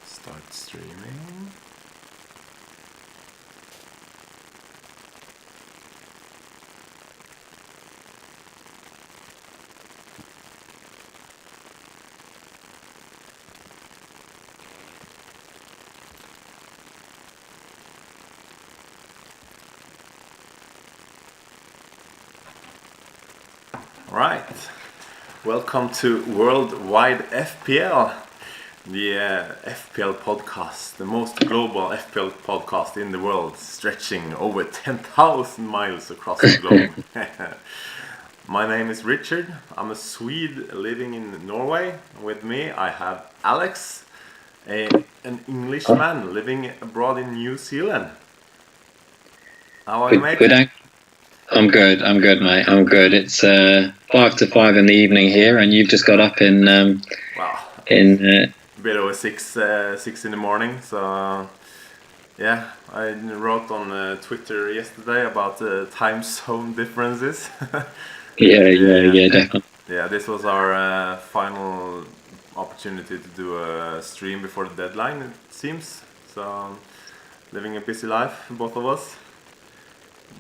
Start streaming. Right, welcome to Worldwide FPL, the FPL podcast, the most global FPL podcast in the world, stretching over 10,000 miles across the globe. My name is Richard, I'm a Swede living in Norway. With me I have Alex, an Englishman living abroad in New Zealand. How are you, mate? I'm good, mate. I'm good. It's 5 to 5 in the evening here, and you've just got up in bit over six in the morning. So yeah, I wrote on Twitter yesterday about the time zone differences. yeah, definitely. Yeah, this was our final opportunity to do a stream before the deadline, it seems. So living a busy life, both of us.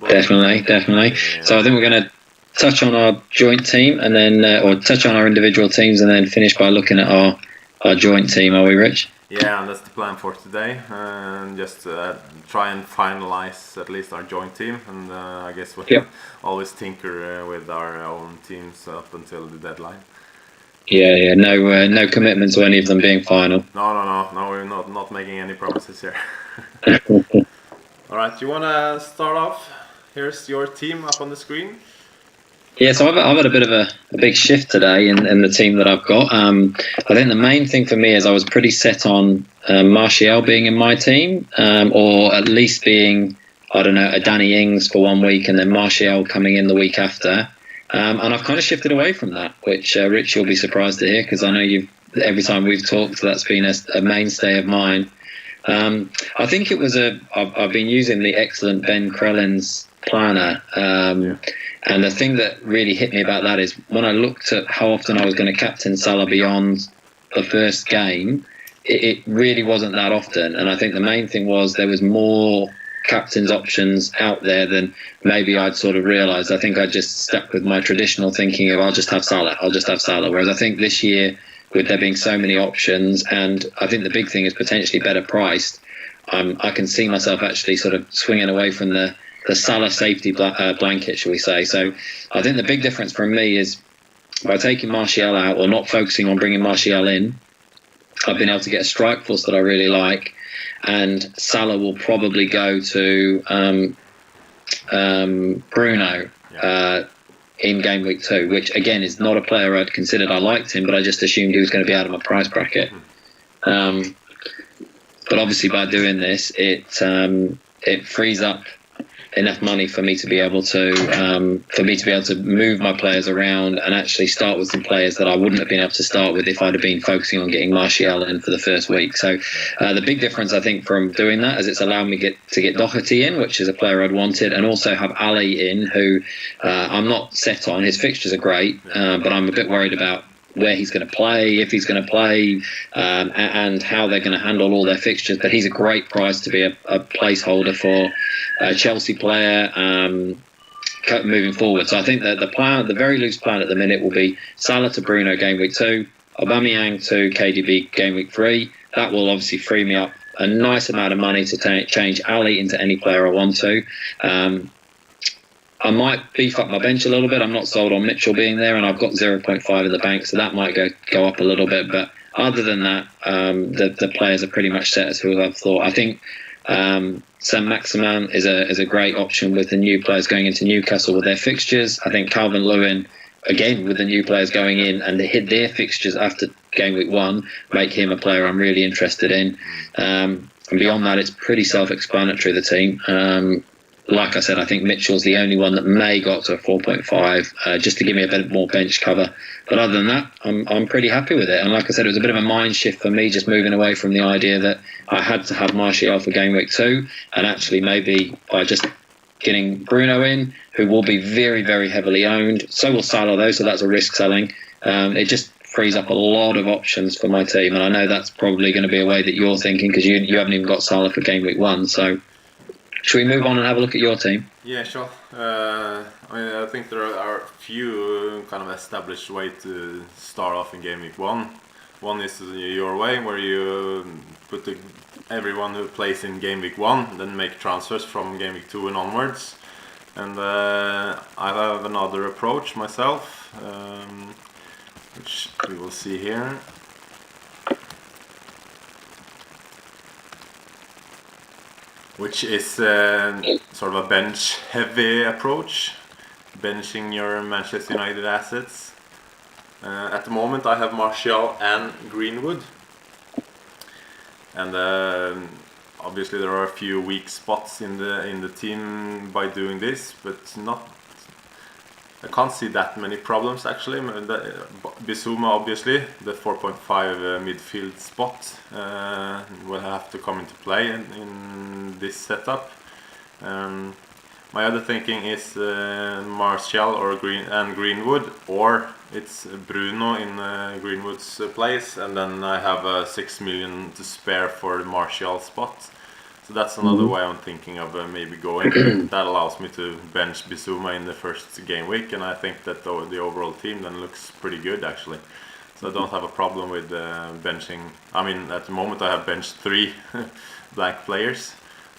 Definitely. Yeah. So I think we're going to touch on our joint team and then, or touch on our individual teams and then finish by looking at our joint team. Are we, Rich? Yeah, and that's the plan for today. And just try and finalize at least our joint team. And I guess we'll always tinker with our own teams up until the deadline. Yeah. No commitment to any of them being final. No. We're not making any promises here. All right, you want to start off? Here's your team up on the screen. Yeah, so I've had a bit of a big shift today in the team that I've got. I think the main thing for me is I was pretty set on Martial being in my team, or at least being, I don't know, a Danny Ings for 1 week and then Martial coming in the week after. And I've kind of shifted away from that, which Rich, you'll be surprised to hear, because I know every time we've talked, that's been a mainstay of mine. I think it was I've been using the excellent Ben Crellin's planner, and the thing that really hit me about that is when I looked at how often I was going to captain Salah beyond the first game, it really wasn't that often. And I think the main thing was there was more captain's options out there than maybe I'd sort of realised. I think I just stuck with my traditional thinking of I'll just have Salah. Whereas I think this year, with there being so many options, and I think the big thing is potentially better priced, I can see myself actually sort of swinging away from the Salah safety blanket, shall we say. So I think the big difference for me is by taking Martial out or not focusing on bringing Martial in, I've been able to get a strike force that I really like, and Salah will probably go to Bruno in game week 2, which again is not a player I'd considered. I liked him, but I just assumed he was going to be out of my price bracket. But obviously by doing this, it frees up enough money for me to be able to move my players around and actually start with some players that I wouldn't have been able to start with if I'd have been focusing on getting Martial in for the first week. So the big difference I think from doing that is it's allowed me to get Doherty in, which is a player I'd wanted, and also have Ali in, who I'm not set on. His fixtures are great, but I'm a bit worried about where he's going to play, if he's going to play, and how they're going to handle all their fixtures. But he's a great price to be a placeholder for a Chelsea player moving forward. So I think that the very loose plan at the minute will be Salah to Bruno game week 2, Aubameyang to KDB game week 3. That will obviously free me up a nice amount of money to change Ali into any player I want to. I might beef up my bench a little bit. I'm not sold on Mitchell being there, and I've got 0.5 in the bank, so that might go up a little bit. But other than that, the players are pretty much set as who I've thought. I think Saint-Maximin is a great option with the new players going into Newcastle with their fixtures. I think Calvert-Lewin, again, with the new players going in and they hit their fixtures after game week 1, make him a player I'm really interested in. And beyond that, it's pretty self-explanatory, the team. Like I said, I think Mitchell's the only one that may go up to a 4.5 just to give me a bit more bench cover. But other than that, I'm pretty happy with it. And like I said, it was a bit of a mind shift for me, just moving away from the idea that I had to have Martial for game week 2, and actually maybe by just getting Bruno in, who will be very, very heavily owned. So will Salah, though, so that's a risk selling. It just frees up a lot of options for my team, and I know that's probably going to be a way that you're thinking, because you haven't even got Salah for game week 1. So should we move on and have a look at your team? Yeah, sure. I think there are a few kind of established way to start off in game week 1. One is your way, where you put everyone who plays in game week 1, then make transfers from game week 2 and onwards. And I have another approach myself, which we will see here. Which is sort of a bench-heavy approach, benching your Manchester United assets. At the moment, I have Martial and Greenwood, and obviously there are a few weak spots in the team by doing this, but I can't see that many problems actually. Bissouma, obviously, the 4.5 midfield spot will have to come into play in this setup. My other thinking is Martial or Greenwood, or it's Bruno in Greenwood's place, and then I have 6 million to spare for the Martial spot. So that's another way I'm thinking of maybe going. That allows me to bench Bissouma in the first game week, and I think that the overall team then looks pretty good actually. So I don't have a problem with benching. I mean, at the moment I have benched 3 blank players,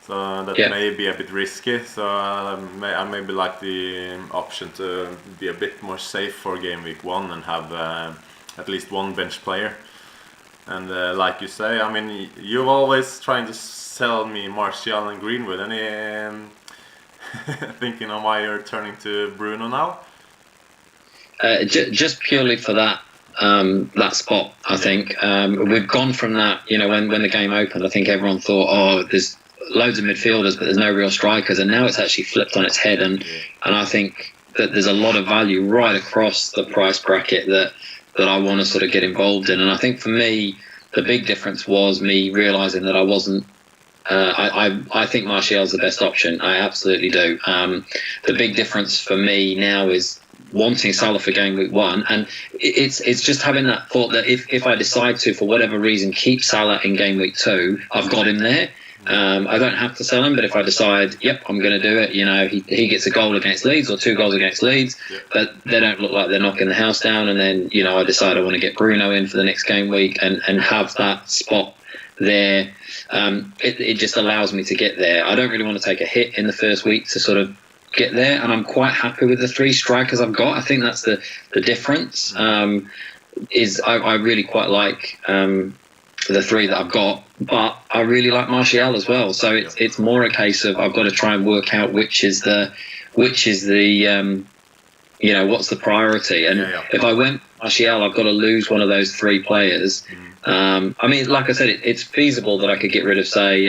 so that may be a bit risky. So I maybe like the option to be a bit more safe for game week 1 and have at least 1 bench player. And like you say, I mean, you're always trying to sell me Martial and Greenwood. Any thinking on why you're turning to Bruno now? Just purely for that spot, I think. We've gone from that, when the game opened, I think everyone thought, oh, there's loads of midfielders, but there's no real strikers. And now it's actually flipped on its head. And I think that there's a lot of value right across the price bracket that I want to sort of get involved in. And I think for me, the big difference was me realising that I wasn't. I think Martial's the best option. I absolutely do. The big difference for me now is wanting Salah for game week 1, and it's just having that thought that if I decide to, for whatever reason, keep Salah in game week 2, I've got him there. I don't have to sell him, but if I decide, yep, I'm going to do it, he gets a goal against Leeds or 2 goals against Leeds, but they don't look like they're knocking the house down, and then I decide I want to get Bruno in for the next game week and have that spot there. It just allows me to get there. I don't really want to take a hit in the first week to sort of get there, and I'm quite happy with the 3 strikers I've got. I think that's the difference. Is I really quite like the 3 that I've got, but I really like Martial as well. So it's more a case of I've got to try and work out which is the what's the priority. And if I went Martial, I've got to lose one of those 3 players. I mean, like I said, it's feasible that I could get rid of, say,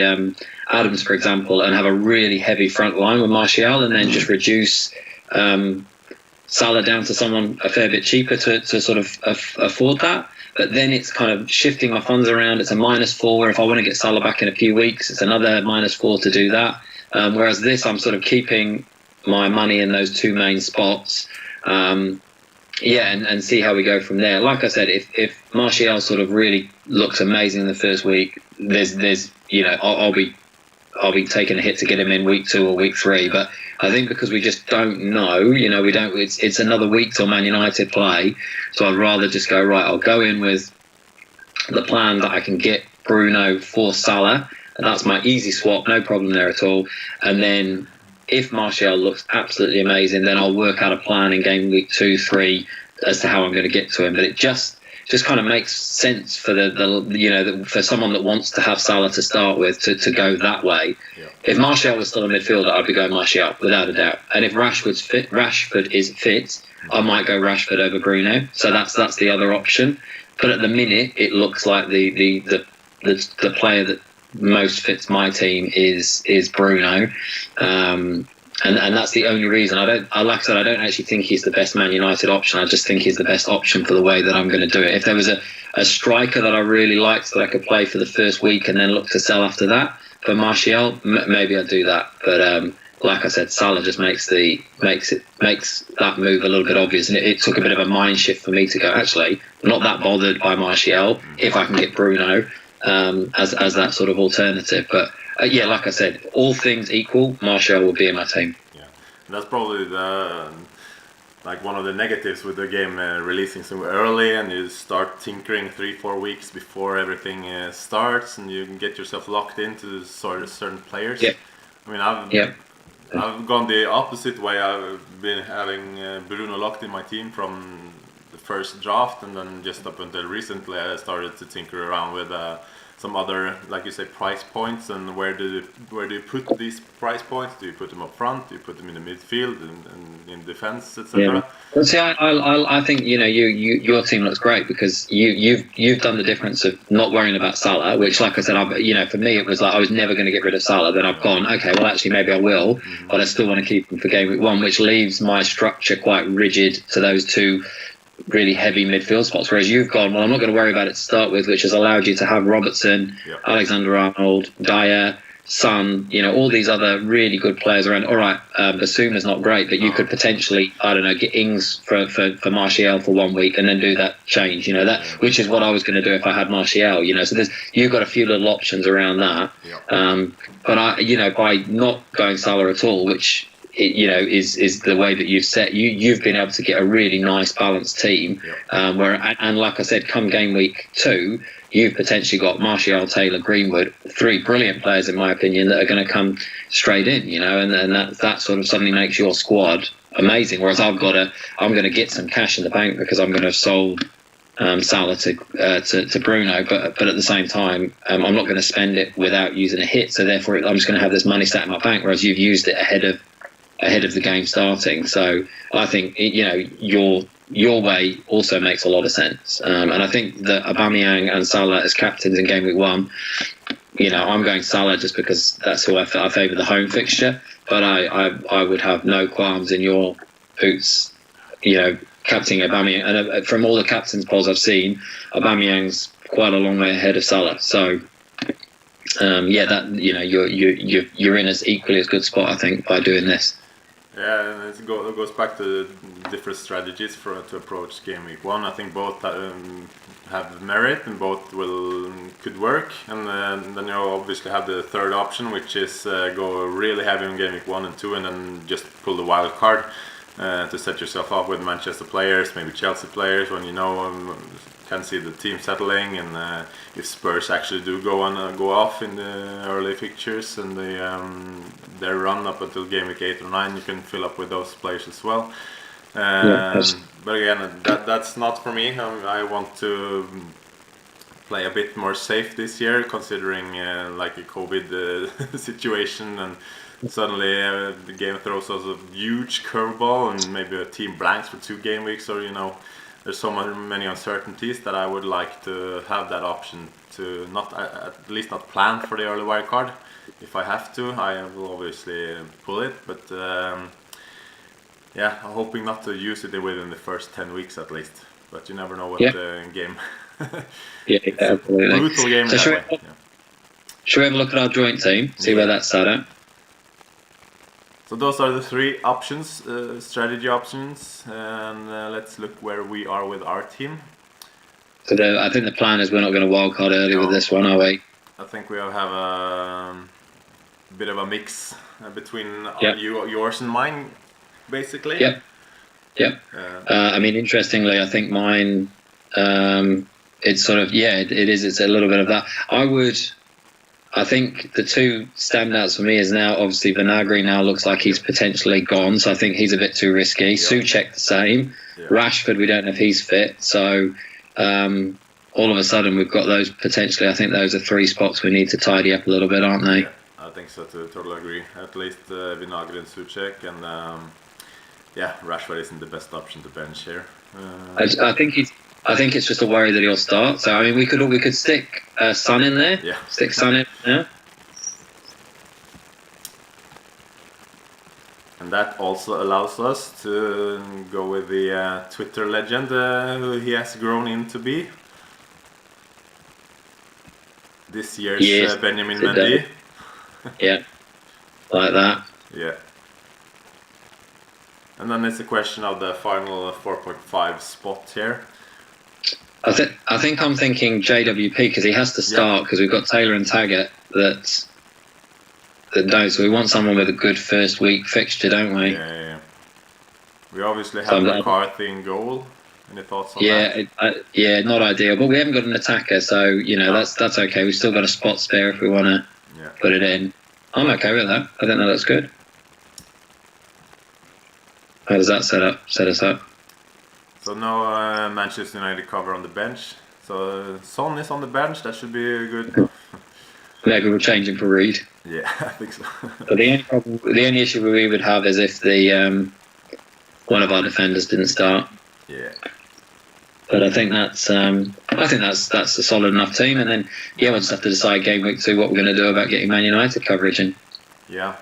Adams, for example, and have a really heavy front line with Martial, and then just reduce Salah down to someone a fair bit cheaper to sort of afford that. But then it's kind of shifting my funds around. It's a -4. If I want to get Salah back in a few weeks, it's another -4 to do that. Whereas this, I'm sort of keeping my money in those 2 main spots. And see how we go from there. Like I said, if Martial sort of really looks amazing in the first week, there's I'll be taking a hit to get him in week 2 or week 3. But I think because we just don't know, we don't. It's another week till Man United play, so I'd rather just go right. I'll go in with the plan that I can get Bruno for Salah, and that's my easy swap, no problem there at all. And then if Martial looks absolutely amazing, then I'll work out a plan in game week 2, 3 as to how I'm going to get to him. But it just kind of makes sense for for someone that wants to have Salah to start with to go that way. Yeah. If Martial was still a midfielder, I'd be going Martial without a doubt. And if Rashford is fit, I might go Rashford over Bruno. So that's the other option. But at the minute, it looks like the player that most fits my team is Bruno. And that's the only reason. Like I said, I don't actually think he's the best Man United option. I just think he's the best option for the way that I'm going to do it. If there was a striker that I really liked that I could play for the first week and then look to sell after that for Martial, maybe I'd do that. But like I said, Salah just makes that move a little bit obvious, and it took a bit of a mind shift for me to go, actually, I'm not that bothered by Martial if I can get Bruno as that sort of alternative. But yeah, like I said, all things equal, Martial will be in my team. Yeah, and that's probably like one of the negatives with the game releasing so early, and you start tinkering 3-4 weeks before everything starts, and you can get yourself locked into sort of certain players. Yeah. I mean, I've gone the opposite way. I've been having Bruno locked in my team from the first draft, and then just up until recently, I started to tinker around with some other, like you say, price points, and where do you put these price points? Do you put them up front? Do you put them in the midfield and in defense, etc.? Yeah. Well, see, I think your team looks great because you've done the difference of not worrying about Salah, which, like I said, for me it was like I was never going to get rid of Salah. Then I've gone, okay, well actually maybe I will, but I still want to keep him for game week 1, which leaves my structure quite rigid to those two really heavy midfield spots, whereas you've gone, well, I'm not going to worry about it to start with, which has allowed you to have Robertson, Alexander-Arnold, Dyer, Son, all these other really good players around. All right, Basuma's not great, but you could potentially, I don't know, get Ings for Martial for 1 week and then do that change, that, which is what I was going to do if I had Martial, so you've got a few little options around that. But by not going Salah at all, which is the way that you've set. You've been able to get a really nice balanced team. And like I said, come game week 2, you've potentially got Martial, Taylor, Greenwood, 3 brilliant players in my opinion that are going to come straight in. And that sort of suddenly makes your squad amazing. Whereas I'm going to get some cash in the bank because I'm going to have sold Salah to Bruno, but at the same time, I'm not going to spend it without using a hit. So therefore, I'm just going to have this money sat in my bank. Whereas you've used it ahead of the game starting. So I think your way also makes a lot of sense. And I think that Aubameyang and Salah as captains in game week 1, I'm going Salah just because that's who I favour the home fixture. But I would have no qualms in your boots, captaining Aubameyang. And from all the captains polls I've seen, Aubameyang's quite a long way ahead of Salah. So you're in as equally as good spot, I think, by doing this. Yeah, and it goes back to the different strategies to approach game week 1. I think both have merit and both could work. And then you obviously have the third option, which is go really heavy on game week 1 and 2, and then just pull the wild card to set yourself up with Manchester players, maybe Chelsea players, when can see the team settling, and if Spurs actually do go off in the early fixtures and their run up until game week 8 or 9, you can fill up with those players as well. But again, that's not for me. I want to play a bit more safe this year, considering like a COVID situation, and suddenly the game throws us a huge curveball, and maybe a team blanks for 2 game weeks, or there's so many uncertainties that I would like to have that option to at least not plan for the early wild card. If I have to, I will obviously pull it, but I'm hoping not to use it within the first 10 weeks at least. But you never know what game. Absolutely. Brutal game. So should we have a look at our joint team, see where that's at? So those are the 3 options, strategy options, and let's look where we are with our team. So I think the plan is we're not going to wildcard early with this one, are we? I think we have a bit of a mix between yours and mine, basically. Yep. I mean, interestingly, I think mine, it's sort of, it is. It's a little bit of that. I think the 2 standouts for me is now, obviously, Vinagre now looks like he's potentially gone, so I think he's a bit too risky. Souček the same. Rashford, we don't know if he's fit. So all of a sudden, we've got those potentially. I think those are 3 spots we need to tidy up a little bit, aren't they? Yeah, I think so too. Totally agree. At least Vinagre and Souček, and Rashford isn't the best option to bench here. I think it's just a worry that he'll start. So I mean, we could stick Son in there. Yeah. Stick Son in there. And that also allows us to go with the Twitter legend who he has grown into be. This year's Benjamin Mendy. Yeah, like that. Yeah. And then it's a question of the final 4.5 spot here. I think I'm thinking JWP because he has to start because we've got Taylor and Taggart that don't. So we want someone with a good first week fixture, don't we? Yeah. We obviously have McCarthy in goal. Any thoughts on that? Yeah, not ideal. But we haven't got an attacker, so that's okay. We've still got a spot spare if we want to put it in. I'm okay with that. I think that looks good. How does that set us up? So no Manchester United cover on the bench. So Son is on the bench. That should be good. Maybe we'll change him for Reed. Yeah, I think so. But the only issue we would have is if the one of our defenders didn't start. Yeah. But I think that's a solid enough team, and then we'll just have to decide game week 2 what we're going to do about getting Man United coverage in. Yeah.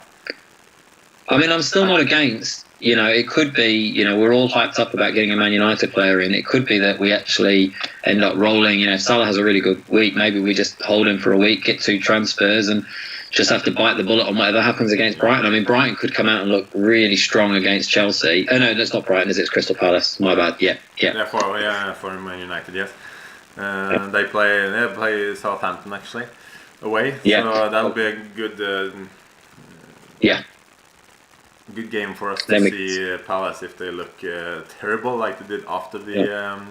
I mean, I'm still not against. It could be. We're all hyped up about getting a Man United player in. It could be that we actually end up rolling. If Salah has a really good week, maybe we just hold him for a week, get 2 transfers, and just have to bite the bullet on whatever happens against Brighton. I mean, Brighton could come out and look really strong against Chelsea. Oh no, that's not Brighton, is it? It's Crystal Palace. My bad. Yeah. For Man United, yes. They play Southampton actually away. Yeah. So that'll be a good. Good game for us to see Palace if they look terrible like they did after the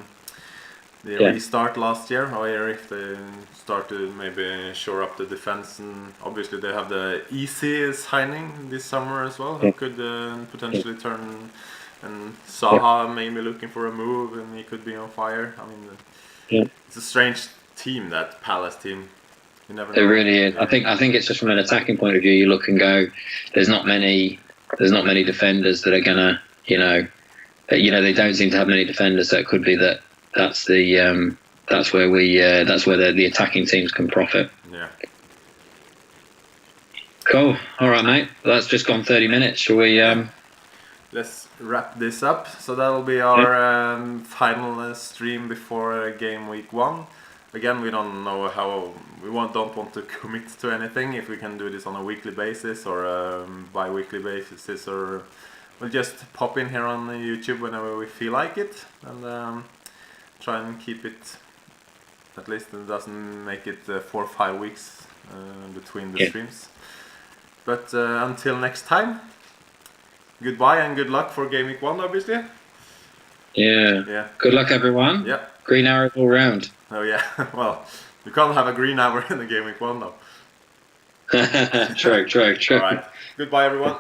restart last year, or if they start to maybe shore up the defense. And obviously they have the easy signing this summer as well, who could potentially turn. And Zaha may be looking for a move, and he could be on fire. I mean, it's a strange team, that Palace team. You never know. It really is. I think it's just from an attacking point of view. You look and go, there's not many defenders that are gonna, they don't seem to have many defenders. So it could be that's where the attacking teams can profit. Yeah. Cool. All right, mate. Well, that's just gone 30 minutes. Shall we? Let's wrap this up. So that'll be our final stream before game week 1. Again, we don't know how don't want to commit to anything. If we can do this on a weekly basis or a bi-weekly basis, or we'll just pop in here on YouTube whenever we feel like it, and try and keep it. At least it doesn't make it 4 or 5 weeks between the streams. But until next time, goodbye and good luck for game week 1, obviously. Yeah. Good luck, everyone. Yeah. Green arrows all round. Oh yeah. Well, you can't have a green hour in the game week 1 though. True. All right. Goodbye, everyone.